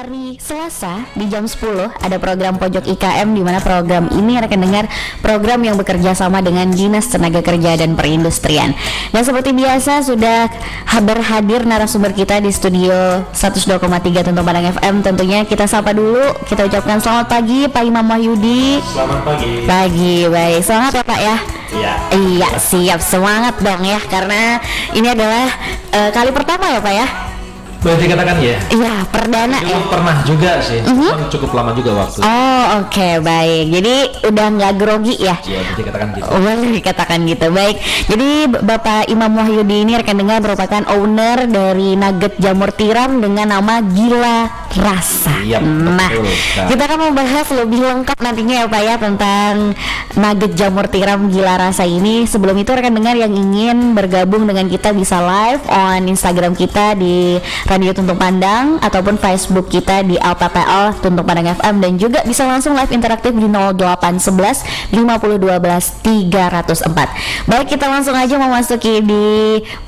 hari Selasa di jam 10 ada program Pojok IKM, di mana program ini rekan dengar program yang bekerja sama dengan Dinas Tenaga Kerja dan Perindustrian. Dan seperti biasa sudah hadir narasumber kita di studio 102,3 Tuntung Padang FM. Tentunya kita sapa dulu, kita ucapkan selamat pagi Pak Imam Wahyudi. Selamat pagi. Pagi, baik. Semangat ya Pak ya. Iya. Iya, siap, semangat dong ya, karena ini adalah kali pertama ya Pak ya. Boleh dikatakan ya? Iya, perdana ya. Pernah juga sih, cukup lama juga waktu. Oh, oke, baik. Jadi udah nggak grogi ya? Iya, bisa dikatakan gitu. Boleh dikatakan gitu. Baik. Jadi Bapak Imam Wahyudi ini rekan dengar merupakan owner dari Nugget Jamur Tiram dengan nama Gila Rasa. Iya, nah, betul. kita akan membahas lebih lengkap nantinya ya Pak ya tentang Nugget Jamur Tiram Gila Rasa ini. Sebelum itu rekan dengar yang ingin bergabung dengan kita bisa live on Instagram kita di Radio Tuntung Pandang ataupun Facebook kita di LPPL Tuntung Pandang FM, dan juga bisa langsung live interaktif di 0811 5012 304. Baik, kita langsung aja memasuki di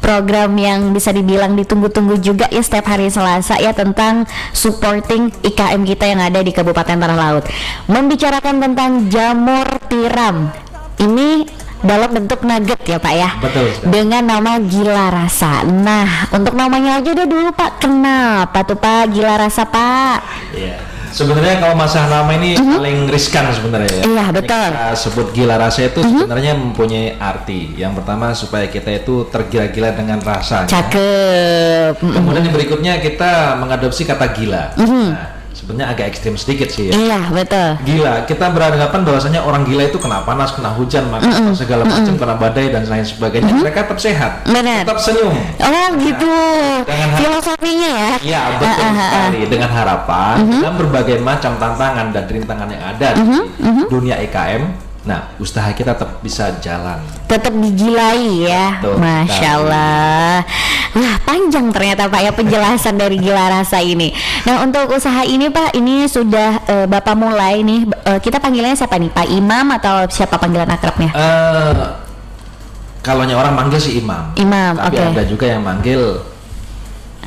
program yang bisa dibilang ditunggu-tunggu juga ya setiap hari Selasa ya, tentang supporting IKM kita yang ada di Kabupaten Tanah Laut. Membicarakan tentang jamur tiram. Ini dalam bentuk nugget ya Pak ya. Betul sekali. Dengan nama Gila Rasa. Nah, untuk namanya aja udah dulu Pak, kenapa tuh Pak Gila Rasa Pak? Iya. Sebenarnya kalau masalah nama ini paling riskan sebenarnya ya. Iya, betul. Kita sebut Gila Rasa itu sebenarnya mempunyai arti. Yang pertama supaya kita itu tergila-gila dengan rasanya. Cakep. Kemudian yang berikutnya kita mengadopsi kata gila. Nah, sebenarnya agak ekstrim sedikit sih ya. Iya, betul. Gila, kita beranggapan bahwasanya orang gila itu kena panas, kena hujan, segala macam, kena badai dan lain sebagainya. Mereka tetap sehat, Benar. tetap senyum. Oh gitu. Dengan Filosofinya ya. Iya, betul sekali. Dengan harapan dengan berbagai macam tantangan dan rintangan yang ada di dunia IKM, nah usaha kita tetap bisa jalan. Tetap digilai ya. Betul Masya sekali. Allah. Wah, panjang ternyata Pak ya penjelasan dari Gila Rasa ini. Nah, untuk usaha ini Pak, ini sudah Bapak mulai nih, kita panggilannya siapa nih, Pak Imam atau siapa panggilan akrabnya? Kalau orang manggil sih Imam. Imam, Tapi oke. ada juga yang manggil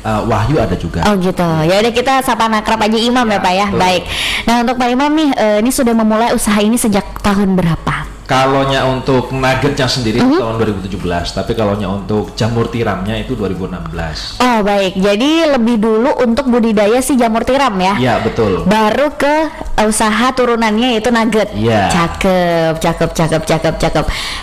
Wahyu, ada juga. Oh gitu. Ya udah, kita sapa akrab aja Imam ya, Ya, Pak ya. betul. Baik. Nah, untuk Pak Imam nih, ini sudah memulai usaha ini sejak tahun berapa? Kalonya untuk nuggetnya sendiri itu tahun 2017, tapi kalonya untuk jamur tiramnya itu 2016. Oh baik. Jadi lebih dulu untuk budidaya si jamur tiram ya? Iya, betul. Baru ke usaha turunannya yaitu nugget. Iya. Cakep.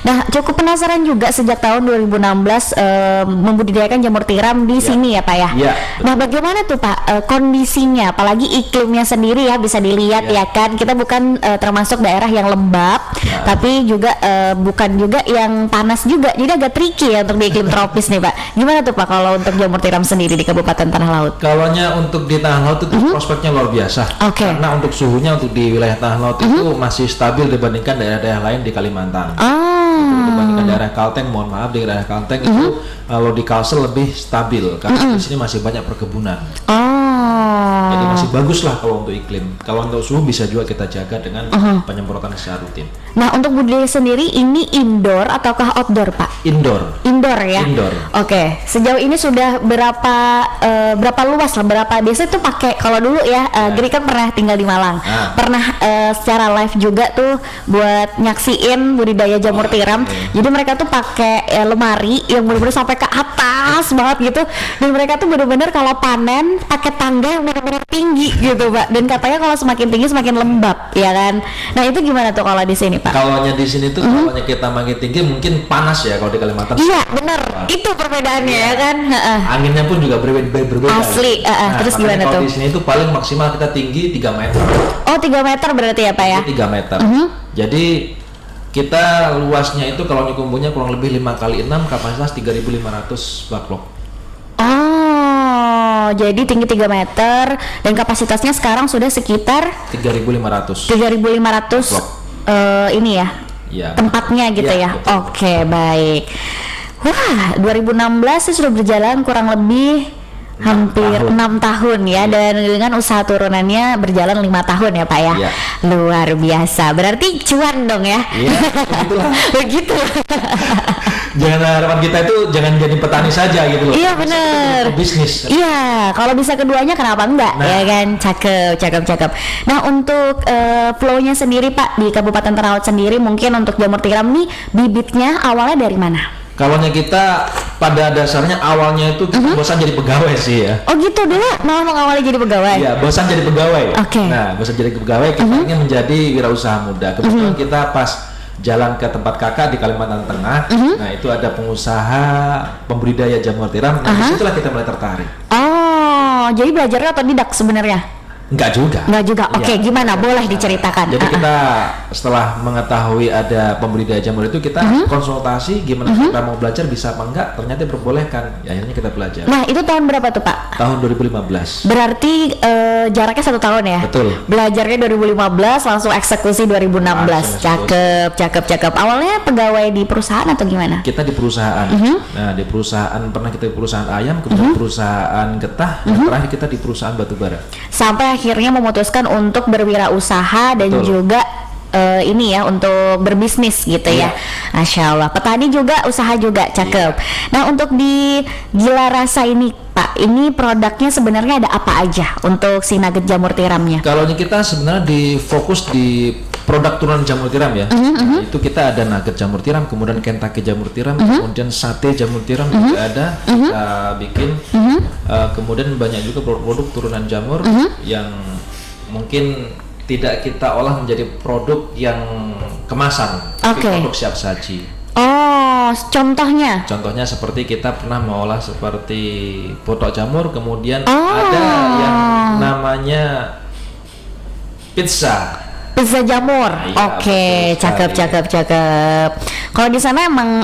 Nah, cukup penasaran juga sejak tahun 2016 membudidayakan jamur tiram di sini ya Pak ya. Iya. Nah, bagaimana tuh Pak kondisinya, apalagi iklimnya sendiri ya, bisa dilihat ya kan. Kita bukan termasuk daerah yang lembab, tapi juga bukan juga yang panas juga. Jadi agak tricky ya untuk di iklim tropis nih Pak. Gimana tuh Pak kalau untuk jamur tiram sendiri di Kabupaten Tanah Laut? Kalonya untuk di Tanah Laut itu prospeknya luar biasa. Oke. Karena untuk suhunya untuk di wilayah Tanah Laut itu masih stabil dibandingkan daerah-daerah lain di Kalimantan. Dibandingkan daerah Kalteng, mohon maaf, di daerah Kalteng itu kalau di Kalsel lebih stabil karena di sini masih banyak perkebunan. Jadi masih bagus lah kalau untuk iklim. Kalau untuk suhu bisa juga kita jaga dengan penyemprotan secara rutin. Nah, untuk budidaya sendiri ini indoor ataukah outdoor Pak? Indoor. Indoor ya. Indoor. Oke. Sejauh ini sudah berapa luas lah? Berapa? Biasanya tuh pakai, kalau dulu ya, Geri kan pernah tinggal di Malang. Pernah secara live juga tuh buat nyaksiin budidaya jamur tiram. Jadi mereka tuh pakai lemari yang benar-benar sampai ke atas banget gitu. Dan mereka tuh benar-benar kalau panen pakai tangga yang benar-benar tinggi gitu Pak. Dan katanya kalau semakin tinggi semakin lembab ya kan. Nah, itu gimana tuh kalau di sini Pak? Kalaunya di sini tuh kalaunya kita makin tinggi mungkin panas ya kalau di Kalimantan. Iya benar, itu perbedaannya ya kan. Anginnya pun juga berbeda. Asli. Terus gimana kalau tuh? di sini tuh paling maksimal kita tinggi 3 meter. Oh 3 meter berarti ya Pak ya? 3 meter. Jadi kita luasnya itu kalau nyukumbunya kurang lebih 5 kali 6, kapasitas 3.500 baklok. Oh, jadi tinggi 3 meter dan kapasitasnya sekarang sudah sekitar 3.500. 3.500 ini ya, Ya. tempatnya gitu ya. Betul. Oke, baik. Wah, 2016 sih sudah berjalan kurang lebih Hampir 6 tahun ya, dan dengan usaha turunannya berjalan 5 tahun ya Pak ya. Iya. Luar biasa. Berarti cuan dong ya. Iya, begitulah. Begitu. Jangan, harapan kita itu jangan jadi petani saja gitu loh. Iya bener. Bisnis. Iya, kalau bisa keduanya kenapa enggak? Nah. Ya kan, cakep. Nah untuk flow-nya sendiri Pak di Kabupaten Talaut sendiri, mungkin untuk jamur tiram nih bibitnya awalnya dari mana? Kalaunya kita pada dasarnya awalnya itu kita bosan jadi pegawai sih ya. Oh gitu, dulu malah mengawali jadi pegawai. Iya, bosan jadi pegawai. Oke. Nah, bosan jadi pegawai, kita ingin menjadi wirausaha muda. Kebetulan kita pas jalan ke tempat kakak di Kalimantan Tengah, nah itu ada pengusaha pembudidaya jamur tiram. Nah, disitulah kita mulai tertarik. Oh, jadi belajarnya otodidak sebenarnya? Enggak juga. Enggak juga. Oke, Iya. gimana? Boleh diceritakan. Jadi kita setelah mengetahui ada pembudidaya jamur itu, kita konsultasi gimana kita mau belajar, bisa apa enggak, ternyata diperbolehkan. Ya, akhirnya kita belajar. Nah, itu tahun berapa tuh Pak? Tahun 2015. Berarti jaraknya 1 tahun ya? Betul. Belajarnya 2015, langsung eksekusi 2016. Cakep. Awalnya pegawai di perusahaan atau gimana? Kita di perusahaan. Nah, di perusahaan pernah kita di perusahaan ayam, kemudian perusahaan getah, yang terakhir kita di perusahaan batubara. Sampai akhirnya memutuskan untuk berwirausaha dan Betul. juga ini ya untuk berbisnis gitu ya. Masya Allah. Petani juga, usaha juga, cakep. Nah untuk di Gila Rasa ini Pak, ini produknya sebenarnya ada apa aja untuk si nugget jamur tiramnya? Kalau kita sebenarnya fokus di produk turunan jamur tiram ya. Nah, itu kita ada nugget jamur tiram, kemudian Kentucky jamur tiram, kemudian sate jamur tiram juga ada. Kita bikin. Kemudian banyak juga produk-produk turunan jamur yang mungkin tidak kita olah menjadi produk yang kemasan, tapi produk siap saji. Oh, contohnya? Contohnya seperti kita pernah mengolah seperti botok jamur, kemudian ada yang namanya pizza jamur. Iya, Oke, cakep. Kalau di sana emang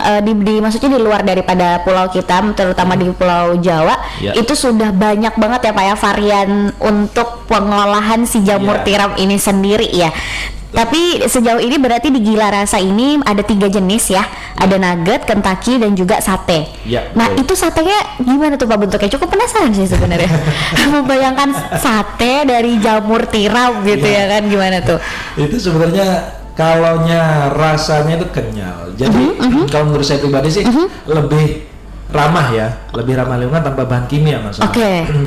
maksudnya di luar daripada pulau kita, terutama di Pulau Jawa, itu sudah banyak banget ya Pak ya varian untuk pengolahan si jamur tiram ini sendiri ya. Tapi sejauh ini berarti di Gila Rasa ini ada 3 jenis ya. Ada nugget, Kentucky, dan juga sate. Nah itu satenya gimana tuh Pak bentuknya? Cukup penasaran sih sebenarnya. Membayangkan sate dari jamur tiram gitu ya kan, gimana tuh? Itu sebenarnya kalaunya rasanya itu kenyal. Jadi kalau menurut saya pribadi sih lebih ramah ya, lebih ramah lingkungan tanpa bahan kimia Mas.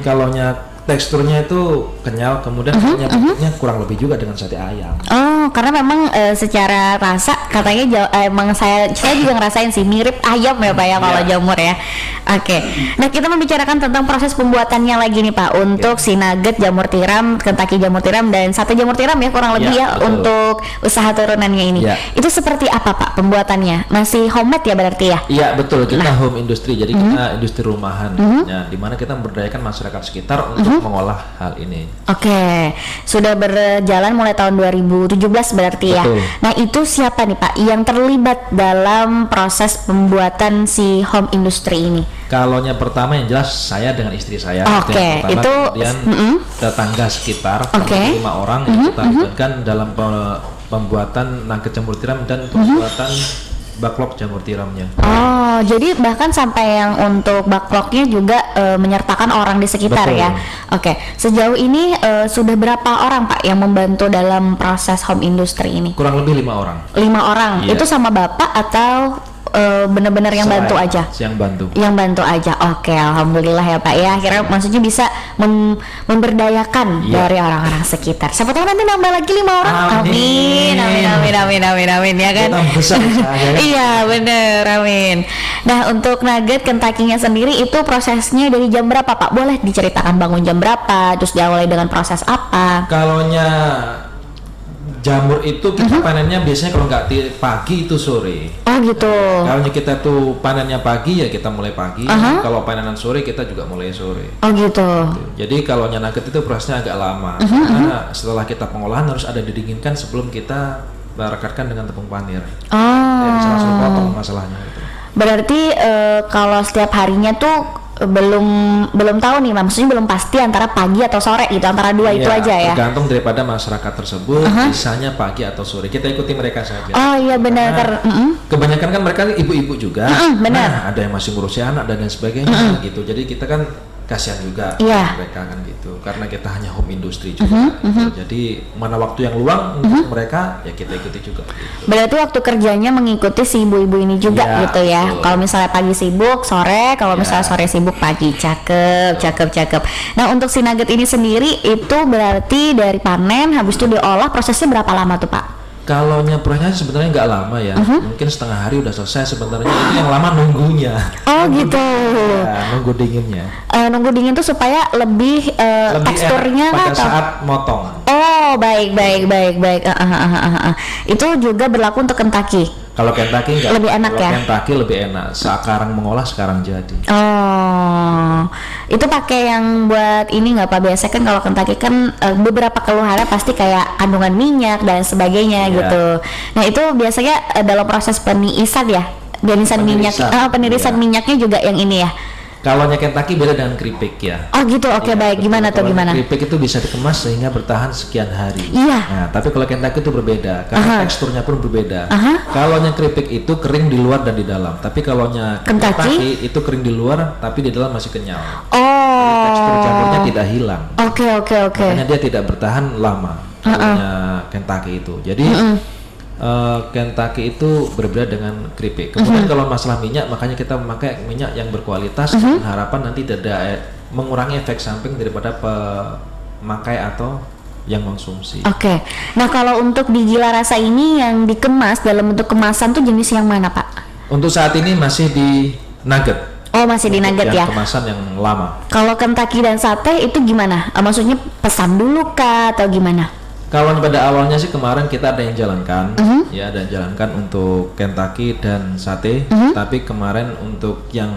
Kalaunya teksturnya itu kenyal, kemudian bentuknya kurang lebih juga dengan sate ayam. Oh, karena memang secara rasa katanya emang saya juga ngerasain sih mirip ayam ya Pak ya kalau jamur ya. Oke. Nah, kita membicarakan tentang proses pembuatannya lagi nih Pak untuk si nugget jamur tiram, Kentucky jamur tiram, dan sate jamur tiram ya kurang lebih ya untuk usaha turunannya ini. Itu seperti apa Pak pembuatannya? Masih homemade ya berarti ya? Iya, betul. Kita home industry. Jadi kita industri rumahan. Ya, di mana kita memberdayakan masyarakat sekitar untuk mengolah hal ini. Oke. Sudah berjalan mulai tahun 2017 berarti ya. Nah, itu siapa nih Pak yang terlibat dalam proses pembuatan si home industry ini? Kalaunya pertama yang jelas saya dengan istri saya. Oke, itu kemudian tetangga sekitar 5 orang yang kita libatkan dalam pembuatan nugget jamur tiram dan pembuatan backlog jamur tiramnya. Oh, jadi bahkan sampai yang untuk backlognya juga menyertakan orang di sekitar. Betul. Ya. Oke, sejauh ini sudah berapa orang Pak yang membantu dalam proses home industry ini? Kurang lebih 5 orang. 5 orang. Itu sama Bapak atau benar-benar yang bantu aja? Yang bantu aja. Oke, alhamdulillah ya Pak ya. Akhirnya maksudnya bisa memberdayakan dari orang-orang sekitar. Siapa tahu nanti nambah lagi 5 orang. Amin ya kan. Iya bener, amin. Nah untuk nugget Kentucky-nya sendiri itu prosesnya dari jam berapa Pak? Boleh diceritakan bangun jam berapa? Terus diawali dengan proses apa? Kalaunya jamur itu kita panennya biasanya kalau nggak pagi itu sore. Oh gitu. Kalau kita tuh panennya pagi ya kita mulai pagi. Kalau panenan sore kita juga mulai sore. Oh gitu. Jadi kalau nugget itu prosesnya agak lama. Karena setelah kita pengolahan harus ada didinginkan sebelum kita rekatkan dengan tepung panir. Ya, bisa langsung potong masalahnya gitu. Berarti kalau setiap harinya tuh belum tahu nih, maksudnya belum pasti antara pagi atau sore gitu, antara dua itu aja ya. Tergantung daripada masyarakat tersebut, bisanya pagi atau sore. Kita ikuti mereka saja. Oh iya benar. Kebanyakan kan mereka ibu-ibu juga. Benar. Nah, ada yang masih ngurusi anak dan lain sebagainya gitu. Jadi kita kan kasihan juga Iya. mereka kan gitu, karena kita hanya home industry juga gitu. Jadi mana waktu yang luang untuk mereka ya kita ikuti juga gitu. Berarti waktu kerjanya mengikuti si ibu-ibu ini juga Iya, gitu ya. betul. Kalau misalnya pagi sibuk, sore. Kalau Iya. misalnya sore sibuk, pagi. Cakep. Nah, untuk si nugget ini sendiri itu berarti dari panen, habis itu diolah, prosesnya berapa lama tuh Pak? Kalau prosesnya sebenarnya nggak lama ya, mungkin setengah hari udah selesai sebenarnya. Itu yang lama nunggunya. Oh gitu. Ya, nunggu dinginnya. Nunggu dingin tuh supaya lebih, Lebih teksturnya enak pada atau? saat motong. Oh baik. Itu juga berlaku untuk Kentucky. Kalau Kentucky enggak. Lebih enak Kalau ya? Kentucky lebih enak. Sekarang mengolah sekarang jadi. Oh, itu pakai yang buat ini nggak Pak? Biasanya kan kalau Kentucky kan beberapa keluhannya pasti kayak kandungan minyak dan sebagainya Iya. gitu. Nah itu biasanya dalam proses penirisan ya, penirisan Iya. minyaknya juga yang ini ya. Kalau Kentucky beda dengan keripik ya. Oh gitu, oke Iya, baik. betul. Gimana tuh Kalau gimana? keripik itu bisa dikemas sehingga bertahan sekian hari. Iya. Nah, tapi kalau Kentucky itu berbeda karena teksturnya pun berbeda. Kalau keripik itu kering di luar dan di dalam. Tapi kalau Kentucky? itu kering di luar tapi di dalam masih kenyal. Oh. Tekstur jamurnya tidak hilang. Oke. Makanya dia tidak bertahan lama. Kalau Kentucky itu. Jadi Kentucky itu berbeda dengan keripik. Kemudian kalau masalah minyak, makanya kita memakai minyak yang berkualitas dengan harapan nanti tidak mengurangi efek samping daripada pemakai atau yang konsumsi. Oke. Nah kalau untuk di Gila Rasa ini yang dikemas dalam bentuk kemasan tuh jenis yang mana Pak? Untuk saat ini masih di nugget. Oh masih di nugget ya. Yang kemasan yang lama. Kalau Kentucky dan sate itu gimana? Maksudnya pesan dulu kah atau gimana? Kalau pada awalnya sih kemarin kita ada yang jalankan, ya ada yang jalankan untuk Kentucky dan sate. Tapi kemarin untuk yang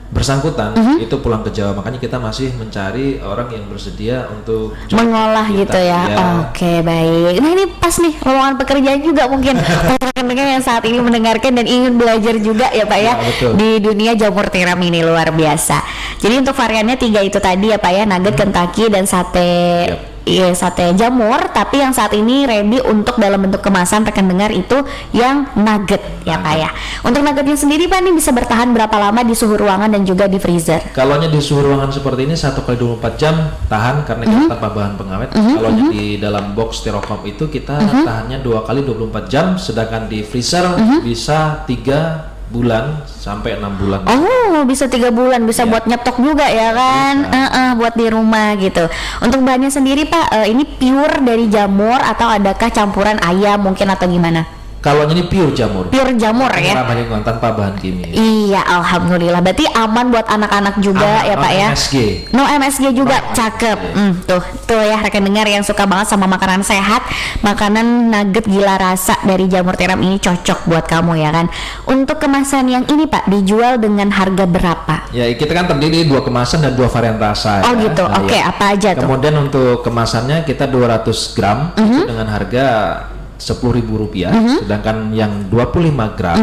bersangkutan itu pulang ke Jawa, makanya kita masih mencari orang yang bersedia untuk Mengolah kita, gitu ya. Oke baik. Nah ini pas nih lowongan pekerjaan juga mungkin rekan-rekan yang saat ini mendengarkan dan ingin belajar juga ya Pak ya, betul. di dunia jamur tiram ini luar biasa. Jadi untuk variannya 3 itu tadi ya Pak ya, nugget, Kentucky dan sate. Yep. Iya, sate jamur, tapi yang saat ini ready untuk dalam bentuk kemasan rekan dengar itu yang nugget ya Pak ya. Untuk nuggetnya sendiri Pak ini bisa bertahan berapa lama di suhu ruangan dan juga di freezer? Kalau di suhu ruangan seperti ini 1 kali 24 jam tahan karena kita tanpa bahan pengawet. Kalau di dalam box styrofoam itu kita tahannya 2 kali 24 jam, sedangkan di freezer bisa 3 bulan sampai 6 bulan. Oh, bisa 3 bulan, bisa Ya. buat nyetok juga ya kan? Buat di rumah gitu. Untuk bahannya sendiri Pak, ini pure dari jamur atau adakah campuran ayam mungkin atau gimana? Kalau ini pure jamur. Pure jamur ya? Ramah lingkungan tanpa bahan kimia. Iya, alhamdulillah. Berarti aman buat anak-anak juga Aman, ya Pak ya? MSG. No MSG juga, cakep. Tuh ya rekan dengar yang suka banget sama makanan sehat, makanan nugget Gila Rasa dari jamur tiram ini cocok buat kamu ya kan. Untuk kemasan yang ini Pak dijual dengan harga berapa? Ya, kita kan terdiri 2 kemasan dan 2 varian rasa. Oh ya. gitu, Nah, oke, ya. apa aja tuh? Kemudian untuk kemasannya kita 200 gram itu dengan harga Rp10.000, sedangkan yang 25 gram,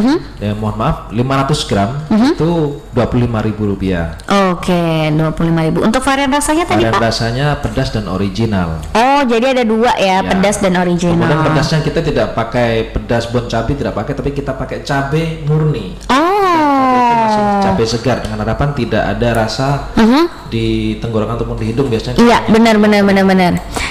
mohon maaf 500 gram itu Rp25.000. Oke, 25.000. Untuk varian rasanya tadi Varian Pak? rasanya pedas dan original. Oh, jadi ada 2 ya, Ya. pedas dan original. Kemudian pedasnya kita tidak pakai pedas bon cabai, tidak pakai, tapi kita pakai cabai murni. Itu masih cabai segar dengan harapan tidak ada rasa di tenggorokan ataupun di hidung biasanya. Iya, benar.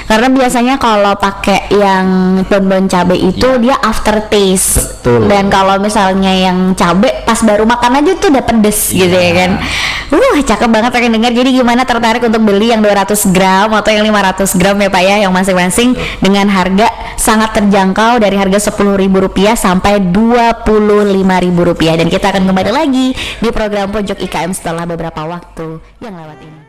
Karena biasanya kalau pakai yang bon cabai itu dia aftertaste. Betul. Dan kalau misalnya yang cabai pas baru makan aja tuh udah pedes gitu ya kan. Cakep banget pengen dengar. Jadi gimana, tertarik untuk beli yang 200 gram atau yang 500 gram ya Pak ya, yang masing-masing dengan harga sangat terjangkau dari harga Rp10.000 sampai Rp25.000. Dan kita akan kembali lagi di program Pojok IKM setelah beberapa waktu yang lewat ini.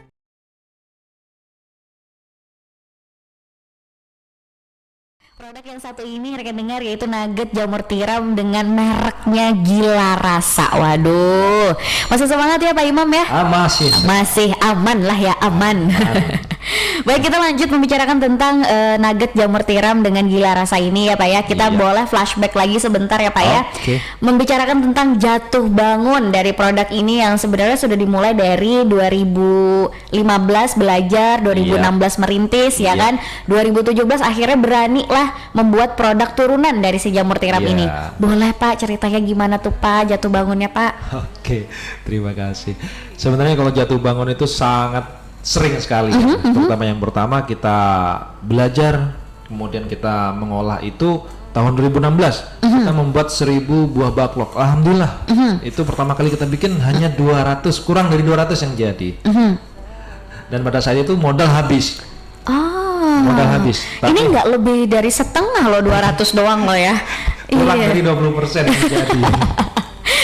Produk yang satu ini rekan dengar yaitu nugget jamur tiram dengan mereknya Gila Rasa. Waduh, masih semangat ya Pak Imam ya? Masih aman lah ya, aman. Baik, kita lanjut membicarakan tentang nugget jamur tiram dengan Gila Rasa ini ya Pak ya. Kita boleh flashback lagi sebentar ya Pak ya. Membicarakan tentang jatuh bangun dari produk ini yang sebenarnya sudah dimulai dari 2015 belajar, 2016 merintis ya kan. 2017 akhirnya berani lah membuat produk turunan dari si jamur tiram ini. Boleh Pak ceritanya gimana tuh Pak jatuh bangunnya Pak? Oke, terima kasih. Sebenarnya kalau jatuh bangun itu sangat sering sekali ya. Terutama yang pertama kita belajar, kemudian kita mengolah itu tahun 2016 kita membuat 1000 buah backlog. Alhamdulillah itu pertama kali kita bikin hanya 200, kurang dari 200 yang jadi. Dan pada saat itu modal habis. Modal habis. Ini nggak lebih dari setengah loh, 200 doang loh ya. Kurang dari 20% yang jadi.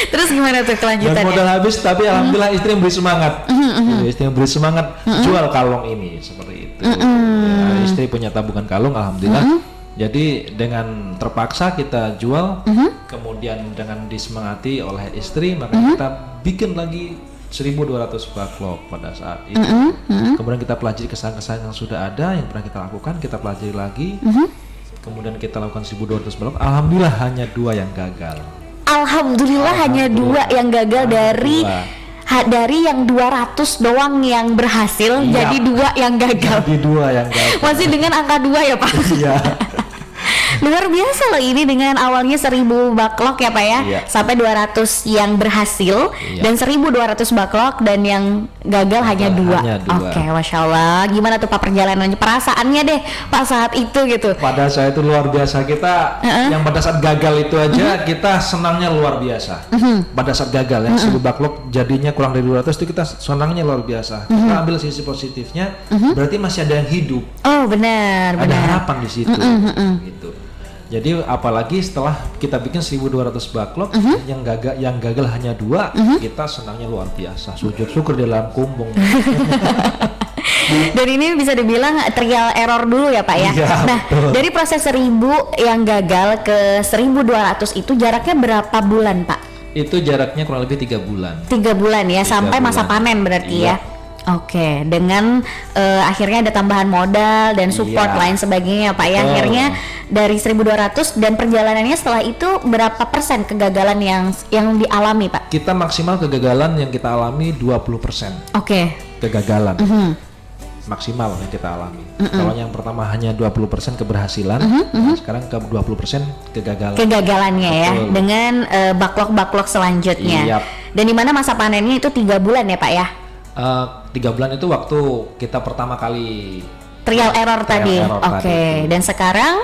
Terus gimana tuh kelanjutannya? Dan modal habis, tapi alhamdulillah istri beri semangat. Istri beri semangat jual kalung ini seperti itu. Ya, istri punya tabungan kalung, alhamdulillah. Jadi dengan terpaksa kita jual, kemudian dengan disemangati oleh istri, maka kita bikin lagi 1200 backlog pada saat itu. Kemudian kita pelajari kesalahan-kesalahan yang sudah ada yang pernah kita lakukan, kita pelajari lagi. Kemudian kita lakukan 1200 backlog. Alhamdulillah hanya 2 yang gagal. Alhamdulillah hanya 2 yang gagal dari yang 200 doang yang berhasil, jadi 2 yang gagal. Jadi 2 yang gagal. Masih dengan angka 2 ya Pak? Iya. Luar biasa loh ini, dengan awalnya 1000 backlog ya Pak ya, sampai 200 yang berhasil dan 1200 backlog dan yang gagal hanya 2. Oke, Masya Allah. Gimana tuh Pak perjalanannya, perasaannya deh Pak saat itu gitu? Pada saat itu luar biasa, kita yang pada saat gagal itu aja kita senangnya luar biasa. Pada saat gagal yang 1000 backlog jadinya kurang dari 200 itu kita senangnya luar biasa. Kita ambil sisi positifnya, berarti masih ada yang hidup. Oh benar, ada harapan di situ. Gitu. Jadi apalagi setelah kita bikin 1200 backlog, yang gagal hanya 2, kita senangnya luar biasa. Sujud syukur di dalam kumbung. Dan ini bisa dibilang trial error dulu ya Pak ya. Nah, betul. Dari proses 1000 yang gagal ke 1200 itu jaraknya berapa bulan Pak? Itu jaraknya kurang lebih 3 bulan. 3 bulan ya, sampai masa panen berarti ya. Oke, dengan akhirnya ada tambahan modal dan support lain sebagainya Pak ya. Akhirnya dari 1200 dan perjalanannya setelah itu berapa persen kegagalan yang dialami Pak? Kita maksimal kegagalan yang kita alami 20%. Oke. Kegagalan. Maksimal yang kita alami. Kalau yang pertama hanya 20% keberhasilan, sekarang ke 20% kegagalan. Kegagalannya ya, dengan backlog selanjutnya. Dan di mana masa panennya itu 3 bulan ya Pak ya? 3 bulan itu waktu kita pertama kali trial error tadi. Oke. Dan sekarang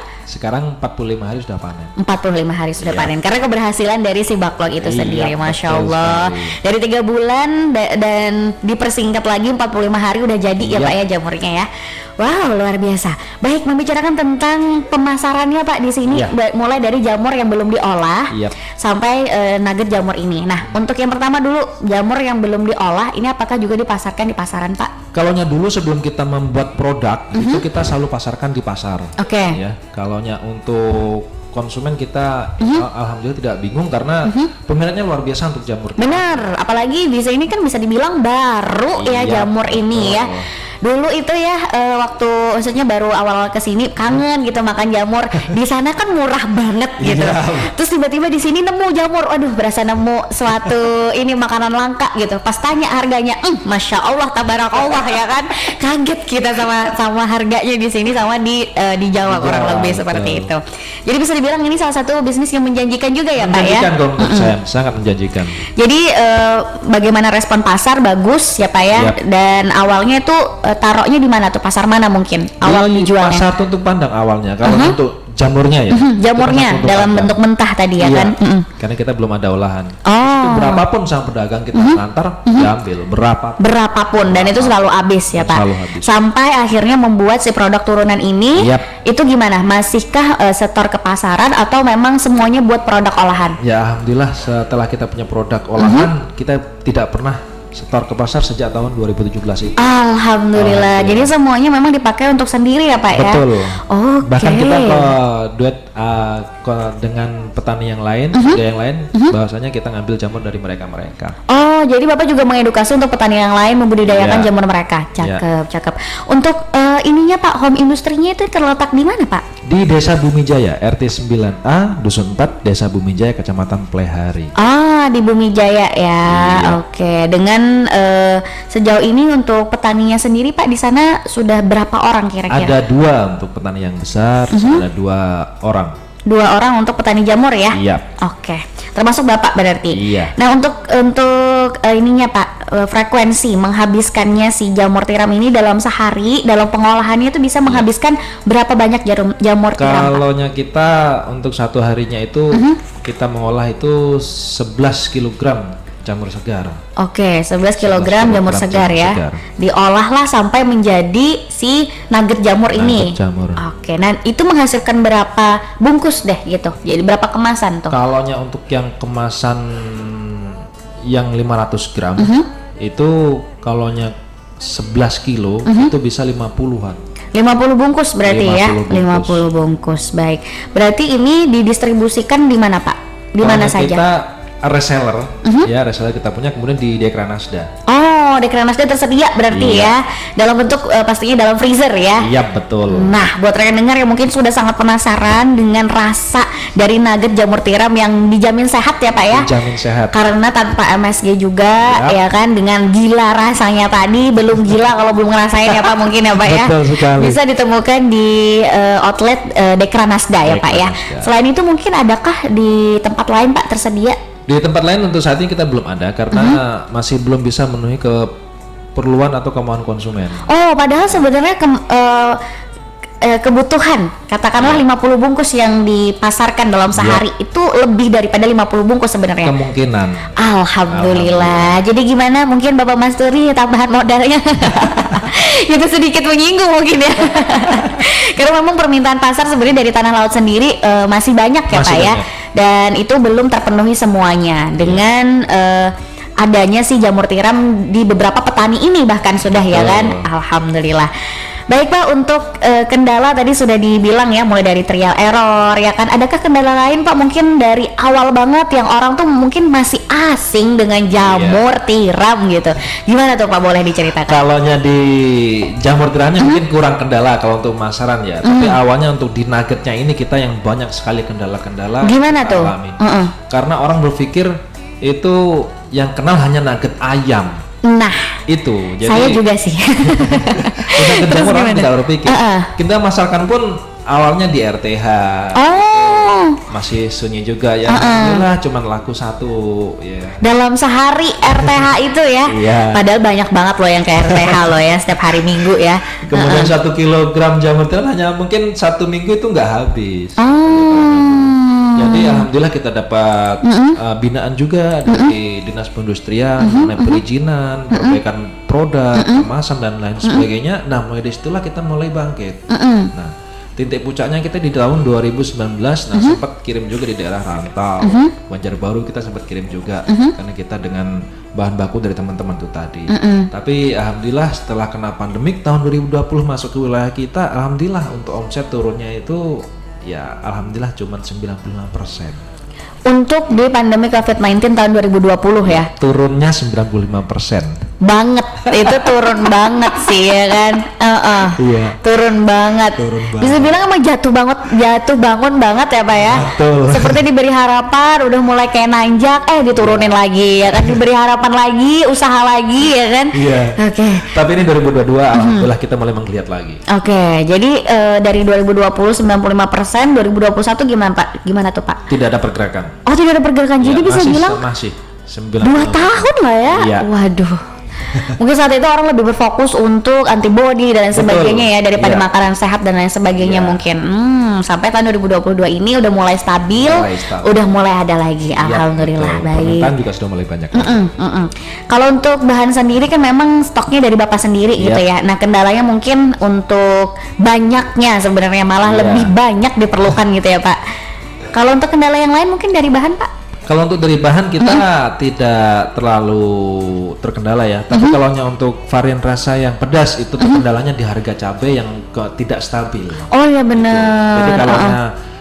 45 hari sudah panen. 45 hari sudah panen karena keberhasilan dari si backlog itu sendiri. Masya Allah. Dari 3 bulan dan dipersingkat lagi 45 hari udah jadi ya Pak ya jamurnya ya. Wow, luar biasa. Baik, membicarakan tentang pemasarannya Pak di sini, mulai dari jamur yang belum diolah sampai nugget jamur ini. Nah, untuk yang pertama dulu, jamur yang belum diolah ini apakah juga dipasarkan di pasaran Pak? Kalaunya dulu sebelum kita membuat produk itu kita selalu pasarkan di pasar. Ya, kalaunya untuk konsumen kita alhamdulillah tidak bingung karena peminatnya luar biasa untuk jamur. Benar, apalagi di sini kan bisa dibilang baru ya jamur ini ya. Dulu itu ya waktu maksudnya baru awal kesini kangen gitu makan jamur. Di sana kan murah banget gitu. Terus tiba-tiba di sini nemu jamur, aduh berasa nemu suatu ini makanan langka gitu. Pas tanya harganya, Masya Allah tabarakallah ya kan. Kaget kita sama harganya di sini sama di Jawa kurang lebih seperti itu. Jadi bisa dibilang ini salah satu bisnis yang menjanjikan juga ya Pak ya. Menjanjikan dong untuk saya, sangat menjanjikan. Jadi bagaimana respon pasar bagus ya Pak ya. Dan awalnya itu taruhnya di mana tuh, pasar mana mungkin awal dijualnya? Pasar Tutuk Pandang awalnya. Kalau untuk jamurnya ya. Jamurnya dalam bentuk mentah tadi ya kan? Karena kita belum ada olahan. Berapapun sama pedagang kita antar diambil berapapun dan itu selalu habis ya Pak. Sampai akhirnya membuat si produk turunan ini. Itu gimana? Masihkah setor ke pasaran atau memang semuanya buat produk olahan? Ya alhamdulillah setelah kita punya produk olahan kita tidak pernah setor ke pasar sejak tahun 2017 itu. Alhamdulillah. Jadi semuanya memang dipakai untuk sendiri ya Pak ya? Betul. Bahkan kita ke duet dengan petani yang lain, yang lain, bahwasanya kita ngambil jamur dari mereka. Jadi Bapak juga mengedukasi untuk petani yang lain membudidayakan jamur mereka. Cakep. Untuk ininya Pak, home industrinya itu terletak di mana Pak? Di Desa Bumijaya, RT 9A, Dusun 4, Desa Bumijaya, Kecamatan Plehari. Ah, di Bumi Jaya ya. Iya. Oke. Dengan sejauh ini untuk petaninya sendiri Pak di sana sudah berapa orang kira-kira? Ada 2 untuk petani yang besar, ada 2 orang. 2 orang untuk petani jamur ya? Iya. Oke. Termasuk Bapak berarti. Iya. Nah, untuk ininya Pak, frekuensi menghabiskannya si jamur tiram ini dalam sehari, dalam pengolahannya itu bisa menghabiskan berapa banyak jamur tiram Pak? Kalaunya kita untuk satu harinya itu kita mengolah itu 11 kg jamur segar. Oke, 11 kg jamur segar jamur ya. segar. Diolahlah sampai menjadi si nugget jamur ini. Nugget jamur. Oke, nah itu menghasilkan berapa bungkus deh gitu? Jadi berapa kemasan tuh? Kalaunya untuk yang kemasan yang 500 gram itu kalaunya 11 kilo itu bisa 50-an. 50 bungkus berarti 50 ya? bungkus. 50 bungkus. Baik. Berarti ini didistribusikan di mana Pak? Di mana saja? Kita reseller, ya reseller kita punya, kemudian di Dekranasda. Oh, Dekranasda tersedia berarti Iya. ya, dalam bentuk pastinya dalam freezer ya. Iya betul. Nah, buat rekan dengar yang mungkin sudah sangat penasaran dengan rasa dari nugget jamur tiram yang dijamin sehat ya Pak ya. Dijamin sehat. Karena tanpa MSG juga ya kan, dengan gila rasanya tadi, belum gila kalau belum ngerasain ya Pak mungkin ya Pak ya. Betul sekali. Bisa ditemukan di outlet Dekranasda ya Pak ya. Dekranasda. Selain itu mungkin adakah di tempat lain Pak tersedia? Di tempat lain untuk saat ini kita belum ada karena masih belum bisa memenuhi keperluan atau kemauan konsumen. Oh, padahal sebenarnya kebutuhan katakanlah 50 bungkus yang dipasarkan dalam sehari itu lebih daripada 50 bungkus sebenarnya. Kemungkinan. Alhamdulillah. Jadi gimana mungkin Bapak Mas Turi tambahan modalnya? Itu sedikit menyinggung mungkin ya. Karena memang permintaan pasar sebenarnya dari tanah laut sendiri masih banyak ya Masih Pak ya. banyak. Dan itu belum terpenuhi semuanya dengan adanya si jamur tiram di beberapa petani ini bahkan sudah ya Betul. kan. Alhamdulillah. Baik Pak, untuk kendala tadi sudah dibilang ya, mulai dari trial error ya kan. Adakah kendala lain Pak mungkin dari awal banget yang orang tuh mungkin masih asing dengan jamur tiram gitu. Gimana tuh Pak, boleh diceritakan? Kalaunya di jamur tiramnya mungkin kurang kendala kalau untuk pemasaran ya. Tapi awalnya untuk di nuggetnya ini kita yang banyak sekali kendala-kendala. Gimana kita tuh? alami. Karena orang berpikir itu yang kenal hanya nugget ayam. Nah, Itu. Jadi saya juga sih. nugget Terus jamur orang gimana? tidak berpikir. Kita masarkan pun awalnya di RTH. Oh, Masih sunyi juga ya. Alhamdulillah cuman laku 1 ya. dalam sehari RTH itu ya. Iya. Padahal banyak banget loh yang ke RTH loh ya, setiap hari Minggu ya. Kemudian 1 kilogram jamur tiram hanya mungkin 1 minggu itu nggak habis. Jadi alhamdulillah kita dapat binaan juga dari Dinas Perindustrian mengenai perizinan, perbaikan produk, kemasan dan lain sebagainya. Nah, mulai dari situlah kita mulai bangkit. Nah, titik puncaknya kita di tahun 2019, nah sempat kirim juga di daerah rantau, Banjarbaru kita sempat kirim juga karena kita dengan bahan baku dari teman-teman itu tadi. Tapi alhamdulillah setelah kena pandemik tahun 2020 masuk ke wilayah kita, alhamdulillah untuk omset turunnya itu ya alhamdulillah cuma 95%. Untuk di pandemi COVID-19 tahun 2020 ya. Turunnya 95%. Banget, itu turun banget sih ya kan. Iya. Turun banget. Bisa bilang emang jatuh bangun banget ya Pak ya. Betul. Seperti diberi harapan, udah mulai kayak nanjak, diturunin lagi ya kan. Diberi harapan lagi, usaha lagi ya kan. Iya. Oke. Tapi ini 2022 alhamdulillah kita mulai menggeliat lagi. Oke, jadi dari 2020 95%, 2021 gimana Pak? Gimana tuh Pak? Tidak ada pergerakan. Oh, tidak ada pergerakan. Jadi Ya, bisa masih, bilang masih 2 tahun lah ya. Iya. Waduh. Mungkin saat itu orang lebih berfokus untuk antibody dan lain sebagainya ya, daripada Iya. makanan sehat dan lain sebagainya Iya. mungkin. Sampai tahun 2022 ini udah mulai stabil, udah mulai ada lagi. Alhamdulillah. Betul. Baik. Permintaan juga sudah mulai banyak. Kalau untuk bahan sendiri kan memang stoknya dari Bapak sendiri gitu ya. Nah, kendalanya mungkin untuk banyaknya sebenarnya malah lebih banyak diperlukan gitu ya Pak. Kalau untuk kendala yang lain mungkin dari bahan Pak? Kalau untuk dari bahan kita tidak terlalu terkendala ya. Tapi kalau untuk varian rasa yang pedas itu terkendalanya di harga cabai yang tidak stabil. Oh ya benar. Jadi kalau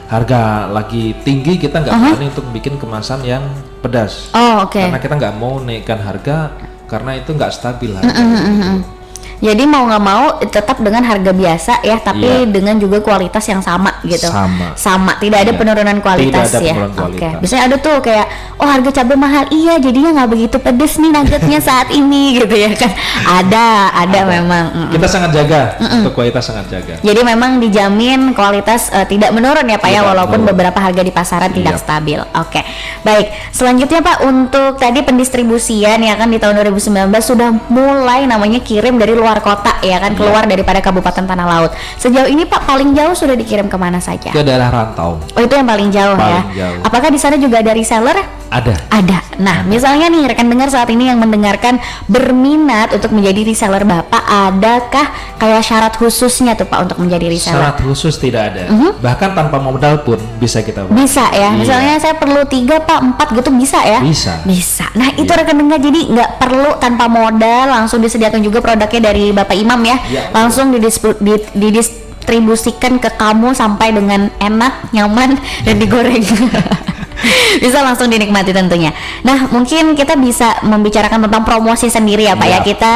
harga lagi tinggi kita nggak berani untuk bikin kemasan yang pedas. Oh, oke. Karena kita nggak mau naikkan harga karena itu nggak stabil harga. Jadi mau nggak mau tetap dengan harga biasa ya, tapi dengan juga kualitas yang sama gitu. Sama, tidak ada penurunan kualitas ya. Oke. Biasanya ada tuh kayak, oh harga cabai mahal, iya jadinya nggak begitu pedes nih nuggetnya saat ini gitu ya kan. Ada memang. Kita sangat jaga, untuk kualitas sangat jaga. Jadi memang dijamin kualitas tidak menurun ya Pak ya, walaupun beberapa harga di pasaran tidak stabil. Oke. Baik, selanjutnya Pak, untuk tadi pendistribusian ya kan di tahun 2019 sudah mulai namanya kirim dari luar kota ya kan, keluar daripada Kabupaten Tanah Laut. Sejauh ini Pak paling jauh sudah dikirim kemana saja? Ke daerah rantau. Oh itu yang paling jauh Jauh. Apakah di sana juga ada reseller? Ada. Nah, misalnya nih rekan dengar saat ini yang mendengarkan berminat untuk menjadi reseller Bapak, adakah kayak syarat khususnya tuh Pak untuk menjadi reseller? Syarat khusus tidak ada. Bahkan tanpa modal pun bisa kita buat. Bisa ya. Misalnya saya perlu 3 Pak, 4 gitu bisa ya? Bisa. Nah, itu rekan dengar, jadi nggak perlu tanpa modal, langsung disediakan juga produknya dari Bapak Imam ya. Langsung didistribusikan ke kamu sampai dengan enak, nyaman dan digoreng. Bisa langsung dinikmati tentunya. Nah, mungkin kita bisa membicarakan tentang promosi sendiri ya Pak ya. Kita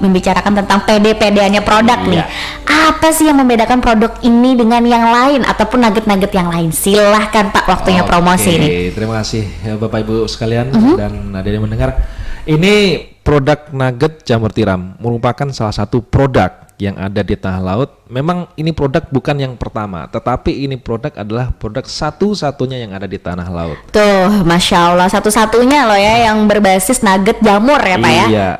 membicarakan tentang PD-PD-nya produk nih. Apa sih yang membedakan produk ini dengan yang lain ataupun nugget-nugget yang lain? Silahkan Pak, waktunya promosi ini. Terima kasih ya Bapak Ibu sekalian dan ada yang mendengar. Ini produk nugget jamur tiram merupakan salah satu produk yang ada di Tanah Laut. Memang ini produk bukan yang pertama, tetapi ini produk adalah produk satu-satunya yang ada di Tanah Laut. Tuh, Masya Allah, satu-satunya loh ya yang berbasis nugget jamur ya Pak ya. Iya.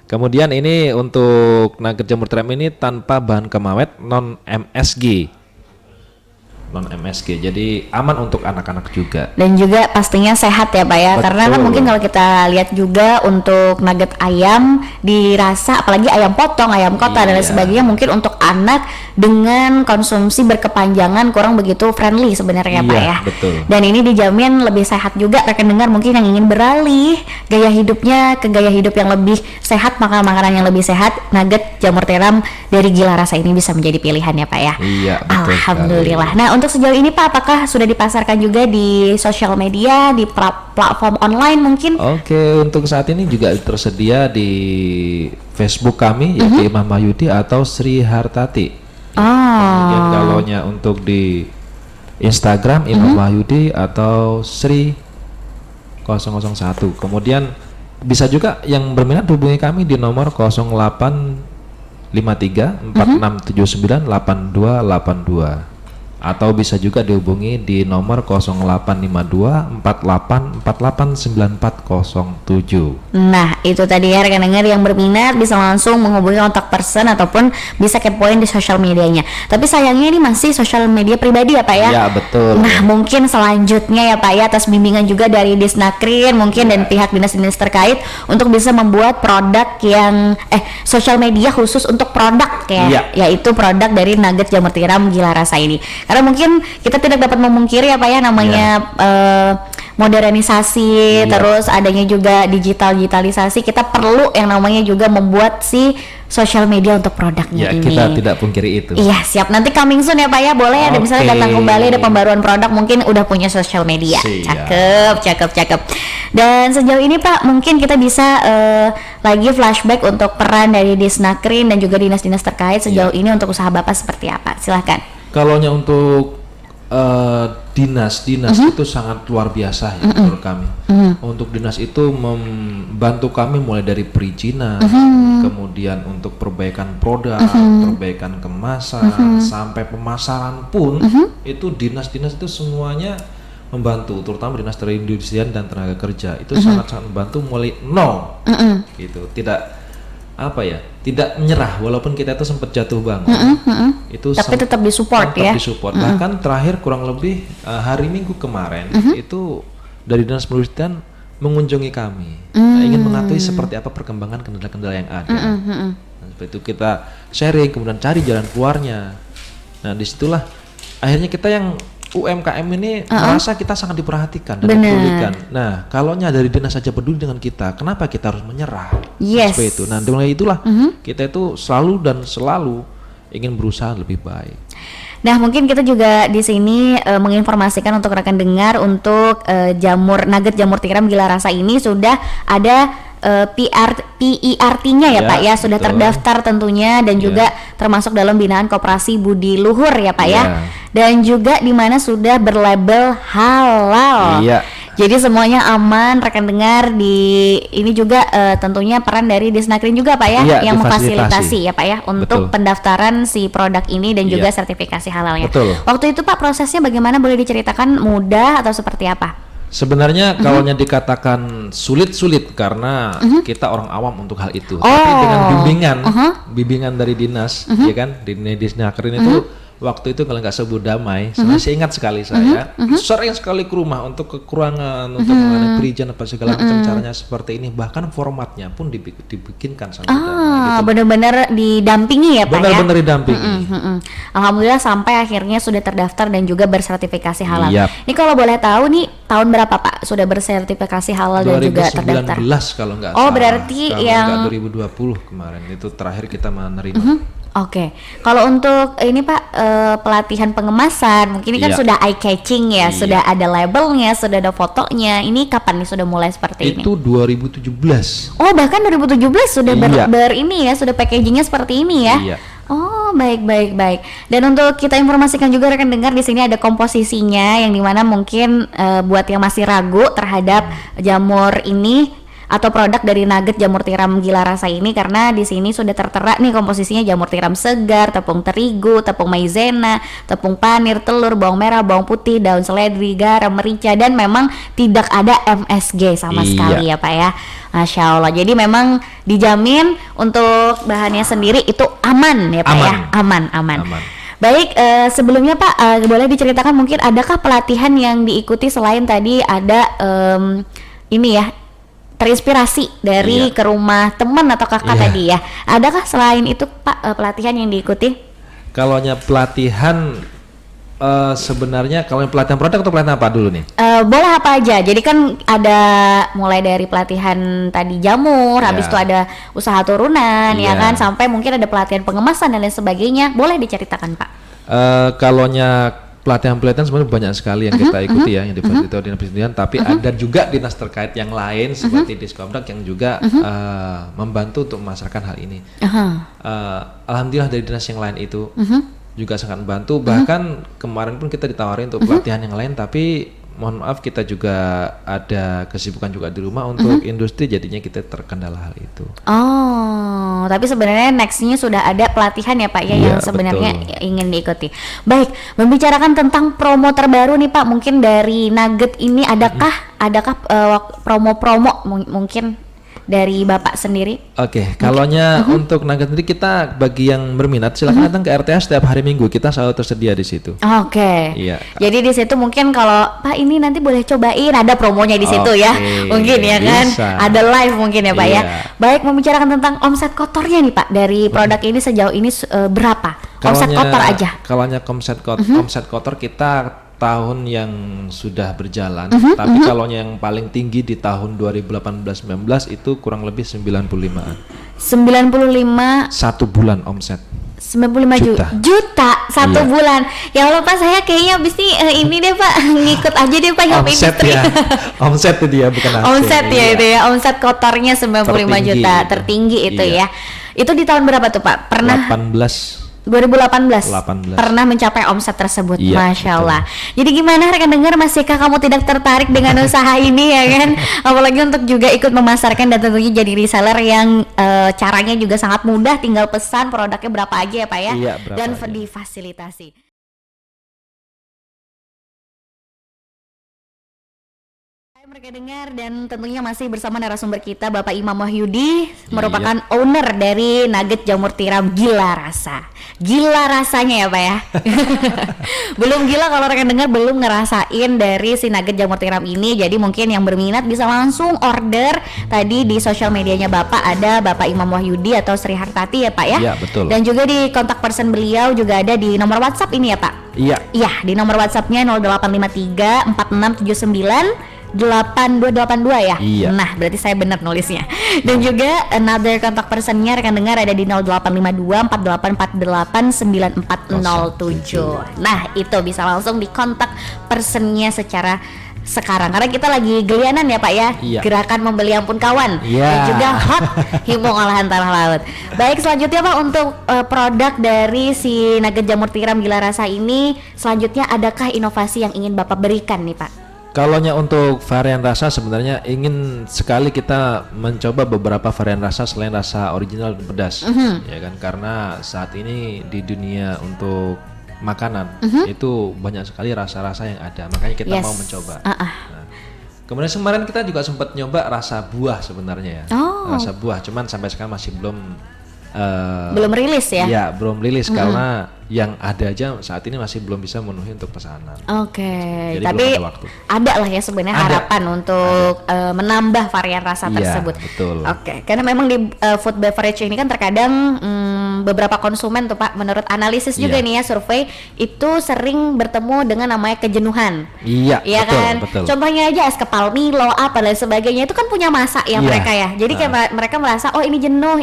Kemudian ini untuk nugget jamur tiram ini tanpa bahan kemawet, non MSG, jadi aman untuk anak-anak juga. Dan juga pastinya sehat ya Pak ya. Betul. Karena kan mungkin kalau kita lihat juga untuk nugget ayam dirasa, apalagi ayam potong, ayam kota dan lain sebagainya, mungkin untuk anak dengan konsumsi berkepanjangan kurang begitu friendly sebenarnya Pak ya. Betul. Dan ini dijamin lebih sehat juga. Rekan dengar mungkin yang ingin beralih gaya hidupnya ke gaya hidup yang lebih sehat, makan makanan yang lebih sehat, nugget jamur tiram dari Gila Rasa ini bisa menjadi pilihan ya Pak ya. Iya, betul. Alhamdulillah. Nah, untuk sejauh ini Pak, apakah sudah dipasarkan juga di sosial media, di platform online mungkin? Oke, untuk saat ini juga tersedia di Facebook kami, yaitu Imam Wahyudi atau Sri Hartati. Kemudian kalaunya untuk di Instagram Imam Wahyudi atau Sri 001. Kemudian bisa juga yang berminat hubungi kami di nomor 0853 4679 8282. Atau bisa juga dihubungi di nomor 0852 4848 9407. Nah, itu tadi ya rekan dengar yang berminat bisa langsung menghubungi kontak person ataupun bisa kepoin di sosial medianya. Tapi sayangnya ini masih sosial media pribadi ya Pak ya? Ya, betul. Nah, mungkin selanjutnya ya Pak ya, atas bimbingan juga dari Disnakrin mungkin dan pihak dinas-dinas terkait untuk bisa membuat produk yang sosial media khusus untuk produk ya, yaitu produk dari nugget jamur tiram Gila Rasa ini. Karena mungkin kita tidak dapat memungkiri apa ya namanya modernisasi, terus adanya juga digitalisasi, kita perlu yang namanya juga membuat si sosial media untuk produknya ini. Kita tidak pungkiri itu. Iya, siap. Nanti coming soon ya Pak ya, boleh ada misalnya datang kembali ada pembaruan produk, mungkin udah punya sosial media. Cakep. Dan sejauh ini Pak, mungkin kita bisa lagi flashback untuk peran dari Disnakrin dan juga dinas-dinas terkait sejauh ini untuk usaha Bapak seperti apa? Silahkan. Kalaunya untuk dinas itu sangat luar biasa ya menurut kami. Untuk dinas itu membantu kami mulai dari perizinan, kemudian untuk perbaikan produk, perbaikan kemasan, sampai pemasaran pun itu dinas-dinas itu semuanya membantu, terutama dinas perindustrian dan tenaga kerja itu sangat-sangat membantu mulai nol. Gitu, tidak menyerah walaupun kita itu sempat jatuh bangun. Itu tapi tetap disupport ya. Bahkan terakhir kurang lebih hari Minggu kemarin itu dari dinas perindustrian mengunjungi kami, ingin mengetahui seperti apa perkembangan kendala-kendala yang ada. Nah, seperti itu kita sharing, kemudian cari jalan keluarnya. Nah, disitulah akhirnya kita yang UMKM ini merasa kita sangat diperhatikan dan dipedulikan. Nah, kalaunya dari dinas saja peduli dengan kita, kenapa kita harus menyerah? Seperti itu. Nah, mulai itulah kita itu selalu ingin berusaha lebih baik. Nah, mungkin kita juga di sini menginformasikan untuk rekan dengar untuk nugget jamur tiram Gila Rasa ini sudah ada PERT-nya ya Pak ya, sudah betul. terdaftar tentunya dan juga termasuk dalam binaan koperasi budi luhur ya Pak ya. Dan juga di mana sudah berlabel halal. Iya. Jadi semuanya aman, rekan dengar. Di ini juga tentunya peran dari Disnakrin juga Pak ya, Iya, yang difasilitasi. memfasilitasi ya Pak ya untuk Betul. pendaftaran si produk ini dan juga Iya. sertifikasi halalnya. Betul. Waktu itu Pak prosesnya bagaimana, boleh diceritakan, mudah atau seperti apa? Sebenarnya kalau dikatakan sulit-sulit karena kita orang awam untuk hal itu. Tapi Oh. dengan bimbingan dari dinas, ya kan, di Disnakrin itu waktu itu kalau nggak sebut damai, saya ingat sekali saya sering sekali ke rumah untuk kekurangan, untuk mengenai perizinan apa segala macam, caranya seperti ini, bahkan formatnya pun dibikinkan sama damai. Gitu. Benar-benar didampingi ya Pak ya. Benar-benar didampingi. Alhamdulillah sampai akhirnya sudah terdaftar dan juga bersertifikasi halal. Yap. Ini kalau boleh tahu nih tahun berapa Pak sudah bersertifikasi halal dan juga terdaftar? 2019 kalau nggak Oh, salah. berarti kalau yang nggak 2020 kemarin itu terakhir kita menerima. Oke, kalau untuk ini Pak pelatihan pengemasan, mungkin ini kan Iya. sudah eye catching ya, Iya. sudah ada labelnya, sudah ada fotonya. Ini kapan nih sudah mulai seperti ini? Itu 2017. Oh, bahkan 2017 sudah Iya. ini ya, sudah packagingnya seperti ini ya. Iya. Oh, baik. Dan untuk kita informasikan juga rekan dengar, di sini ada komposisinya yang dimana mungkin buat yang masih ragu terhadap jamur ini atau produk dari nugget jamur tiram gila rasa ini, karena di sini sudah tertera nih komposisinya jamur tiram segar, tepung terigu, tepung maizena, tepung panir, telur, bawang merah, bawang putih, daun seledri, garam, merica, dan memang tidak ada MSG sama sekali ya Pak ya. Masya Allah. Jadi memang dijamin untuk bahannya sendiri itu aman ya Pak ya. Aman. Baik, sebelumnya Pak boleh diceritakan mungkin adakah pelatihan yang diikuti selain tadi ada ini ya, terinspirasi dari ke rumah teman atau kakak tadi ya. Adakah selain itu Pak pelatihan yang diikuti? Kalaunya pelatihan sebenarnya kalau pelatihan produk atau pelatihan apa dulu nih? Boleh apa aja. Jadi kan ada mulai dari pelatihan tadi jamur, habis itu ada usaha turunan ya kan, sampai mungkin ada pelatihan pengemasan dan lain sebagainya. Boleh diceritakan Pak? Kalaunya pelatihan sebenarnya banyak sekali yang kita ikuti ya, yang difasilitasi dinas pendidikan, tapi ada juga dinas terkait yang lain seperti Diskomdak yang juga membantu untuk memasarkan hal ini. Alhamdulillah dari dinas yang lain itu juga sangat membantu. Bahkan kemarin pun kita ditawarin untuk pelatihan yang lain, tapi mohon maaf kita juga ada kesibukan juga di rumah untuk industri, jadinya kita terkendala hal itu. Oh, tapi sebenarnya nextnya sudah ada pelatihan ya Pak ya, yang sebenarnya ingin diikuti. Baik, membicarakan tentang promo terbaru nih Pak, mungkin dari Nugget ini adakah promo-promo mungkin dari Bapak sendiri? Oke, kalaunya untuk Nugget sendiri, kita bagi yang berminat silakan datang ke RTH setiap hari Minggu, kita selalu tersedia di situ. Oke. Iya. Jadi di situ mungkin kalau Pak ini nanti boleh cobain, ada promonya di situ ya. Mungkin ya kan. Bisa. Ada live mungkin ya Pak ya. Baik, membicarakan tentang omset kotornya nih Pak dari produk ini sejauh ini berapa? Omset kotor aja. Kalaunya omset kotor kita tahun yang sudah berjalan, tapi kalau yang paling tinggi di tahun 2018-19 itu kurang lebih 95-an. 95 satu bulan omset. 95 juta satu bulan. Ya Allah Pak, saya kayaknya abis ini deh Pak, ngikut aja deh Pak yang industri. Ya. Omset itu dia, bukan hasil. Omset ya itu ya, omset kotornya 95 juta, tertinggi itu ya. Itu di tahun berapa tuh Pak? Pernah 2018 pernah mencapai omset tersebut. Masya Allah. Jadi gimana rekan dengar, masihkah kamu tidak tertarik dengan usaha ini ya kan? Apalagi untuk juga ikut memasarkan dan tentunya jadi reseller yang caranya juga sangat mudah, tinggal pesan produknya berapa aja ya Pak ya, dan difasilitasi. Mereka dengar, dan tentunya masih bersama narasumber kita Bapak Imam Wahyudi, merupakan owner dari Nugget Jamur Tiram Gila Rasa. Gila rasanya ya Pak ya. Belum gila kalau rekan dengar belum ngerasain dari si Nugget Jamur Tiram ini. Jadi mungkin yang berminat bisa langsung order. Tadi di sosial medianya Bapak ada Bapak Imam Wahyudi atau Sri Hartati ya Pak ya. Iya, betul. Dan juga di kontak person beliau juga ada di nomor WhatsApp ini ya Pak. Iya, di nomor WhatsAppnya 0853 4679 8282 ya. Nah, berarti saya benar nulisnya. Dan juga another kontak personnya rekan dengar ada di 0852 4848 9407. Nah, itu bisa langsung di kontak personnya secara sekarang karena kita lagi gelianan ya Pak ya, gerakan membeli ampun kawan dan juga hot himpung olahan tanah laut. Baik, selanjutnya Pak untuk produk dari si nugget jamur tiram gila rasa ini, selanjutnya adakah inovasi yang ingin Bapak berikan nih Pak? Kalaunya untuk varian rasa sebenarnya ingin sekali kita mencoba beberapa varian rasa selain rasa original dan pedas, ya kan, karena saat ini di dunia untuk makanan itu banyak sekali rasa-rasa yang ada, makanya kita mau mencoba. Nah, kemudian kemarin kita juga sempat nyoba rasa buah sebenarnya ya, rasa buah, cuman sampai sekarang masih belum rilis ya? Ya, belum rilis karena yang ada aja saat ini masih belum bisa memenuhi untuk pesanan. Oke, tapi ada lah ya sebenarnya harapan untuk menambah varian rasa tersebut. Betul. Oke, karena memang di food beverage ini kan terkadang beberapa konsumen tuh Pak, menurut analisis juga nih ya, survei itu sering bertemu dengan namanya kejenuhan. Iya, betul, kan? Betul. Contohnya aja es kepal Milo apa dan sebagainya itu kan punya masa ya mereka ya. Jadi kayak mereka merasa oh ini jenuh,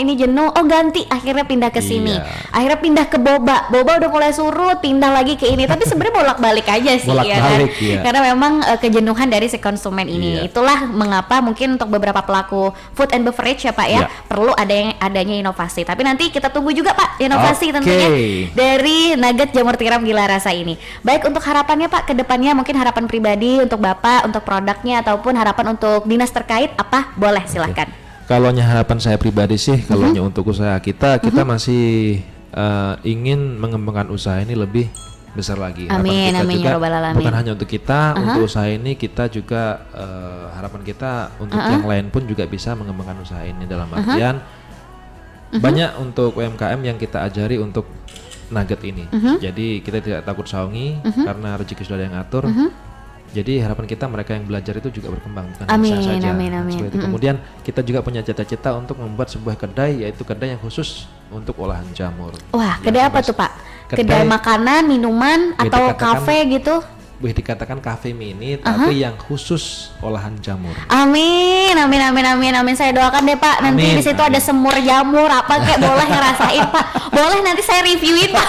oh ganti, akhirnya pindah ke sini. Akhirnya pindah ke boba udah mulai surut, pindah lagi ke ini, tapi sebenarnya bolak-balik aja sih ya kan. Karena memang kejenuhan dari si konsumen ini. Itulah mengapa mungkin untuk beberapa pelaku food and beverage ya Pak ya, perlu adanya inovasi. Tapi nanti kita tunggu juga Pak inovasi tentunya dari nugget jamur tiram gila rasa ini. Baik, untuk harapannya Pak ke depannya, mungkin harapan pribadi untuk Bapak, untuk produknya ataupun harapan untuk dinas terkait apa? Boleh silahkan. Kalaunya harapan saya pribadi sih, kalaunya untuk usaha kita masih ingin mengembangkan usaha ini lebih besar lagi. Amin, amin ya rabbal alamin. Bukan hanya untuk kita, untuk usaha ini kita juga harapan kita untuk yang lain pun juga bisa mengembangkan usaha ini dalam artian banyak untuk UMKM yang kita ajari untuk nugget ini. Jadi kita tidak takut saungi karena rezeki sudah ada yang atur. Jadi harapan kita mereka yang belajar itu juga berkembang, bukan usaha saja. Amin. Kemudian kita juga punya cita-cita untuk membuat sebuah kedai, yaitu kedai yang khusus untuk olahan jamur. Wah, kedai apa tuh Pak? Kedai makanan, minuman, atau kafe gitu? Boleh dikatakan kafe mini, tapi yang khusus olahan jamur. Amin. Saya doakan deh Pak. Nanti di situ ada semur jamur apa kayak, boleh ngerasain Pak. Boleh, nanti saya reviewin Pak.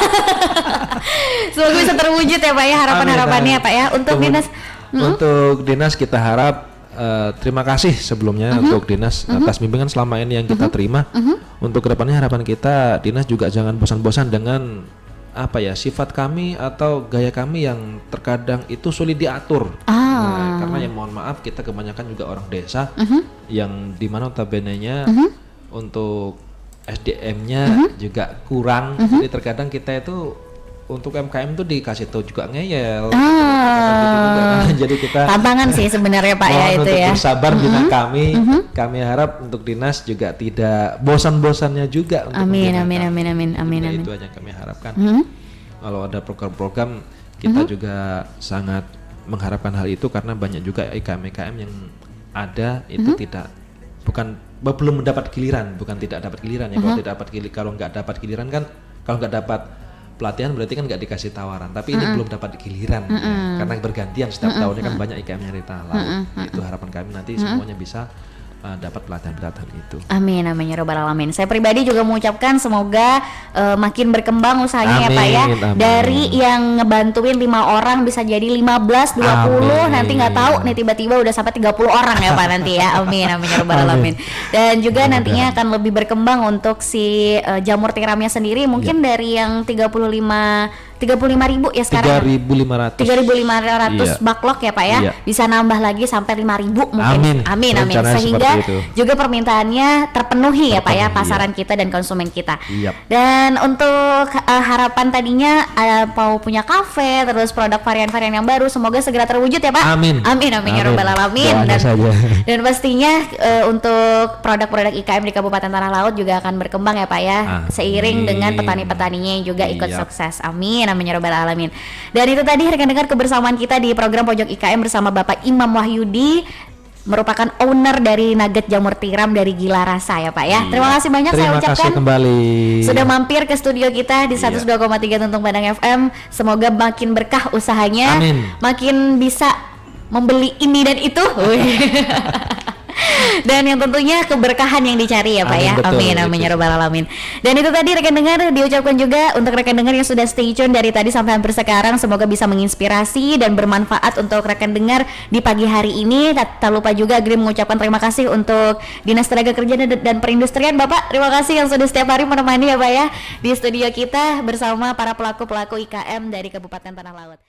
Semoga bisa terwujud ya Pak ya, harapan-harapannya Pak ya. Untuk dinas. Untuk dinas kita harap terima kasih sebelumnya untuk dinas atas bimbingan selama ini yang kita terima. Untuk kedepannya harapan kita dinas juga jangan bosan-bosan dengan sifat kami atau gaya kami yang terkadang itu sulit diatur. Karena yang mohon maaf kita kebanyakan juga orang desa yang dimana notabene-nya untuk SDM-nya juga kurang. Jadi terkadang kita itu untuk MKM itu dikasih tahu juga ngeyel. Jadi kita tantangan sih sebenarnya Pak ya itu ya. Bersabar bina kami. Kami harap untuk dinas juga tidak bosan-bosannya juga untuk amin. Itu aja yang kami harapkan. Kalau ada program-program kita juga sangat mengharapkan hal itu karena banyak juga IKM yang ada itu belum mendapat giliran, bukan tidak dapat giliran ya. Kalau nggak dapat giliran kan, kalau nggak dapat pelatihan berarti kan nggak dikasih tawaran, tapi ini belum dapat giliran karena bergantian setiap tahunnya kan banyak IKM yang dari tanah laut. Itu harapan kami nanti semuanya bisa dapat pelatihan-pelatihan itu. Amin ya rabbal alamin. Saya pribadi juga mengucapkan semoga makin berkembang usahanya ya Pak ya. Dari yang ngebantuin 5 orang bisa jadi 15, 20, nanti nggak tahu nih tiba-tiba udah sampai 30 orang ya Pak nanti ya. Amin ya rabbal alamin. Dan juga nantinya akan lebih berkembang untuk si jamur tiramnya sendiri mungkin dari yang 35.000 ya sekarang. 3.500 backlog ya Pak ya. Bisa nambah lagi sampai 5.000 mungkin. Amin. Sehingga juga permintaannya terpenuhi ya Pak ya, pasaran kita dan konsumen kita. Dan untuk harapan tadinya mau punya kafe, terus produk varian-varian yang baru semoga segera terwujud ya Pak. Amin ya rabbal alamin. Dan pastinya untuk produk-produk IKM di Kabupaten Tanah Laut juga akan berkembang ya Pak ya, seiring dengan petani-petaninya yang juga ikut sukses. Amin ya rabbal alamin. Dan itu tadi rekan-rekan kebersamaan kita di program Pojok IKM bersama Bapak Imam Wahyudi, merupakan owner dari nugget jamur tiram dari Gila Rasa ya Pak ya. Terima kasih banyak saya ucapkan. Terima kasih kembali. Sudah mampir ke studio kita di 102,3 Tuntung Padang FM. Semoga makin berkah usahanya. Makin bisa membeli ini dan itu. Dan yang tentunya keberkahan yang dicari ya Pak ya. Betul, Amin amin ya rabbal alamin. Dan itu tadi rekan dengar diucapkan juga untuk rekan dengar yang sudah stay tune dari tadi sampai hampir sekarang, semoga bisa menginspirasi dan bermanfaat untuk rekan dengar di pagi hari ini. Tak lupa juga Grim mengucapkan terima kasih untuk Dinas Tenaga Kerja dan Perindustrian Bapak. Terima kasih yang sudah setiap hari menemani ya Pak ya di studio kita bersama para pelaku-pelaku IKM dari Kabupaten Tanah Laut.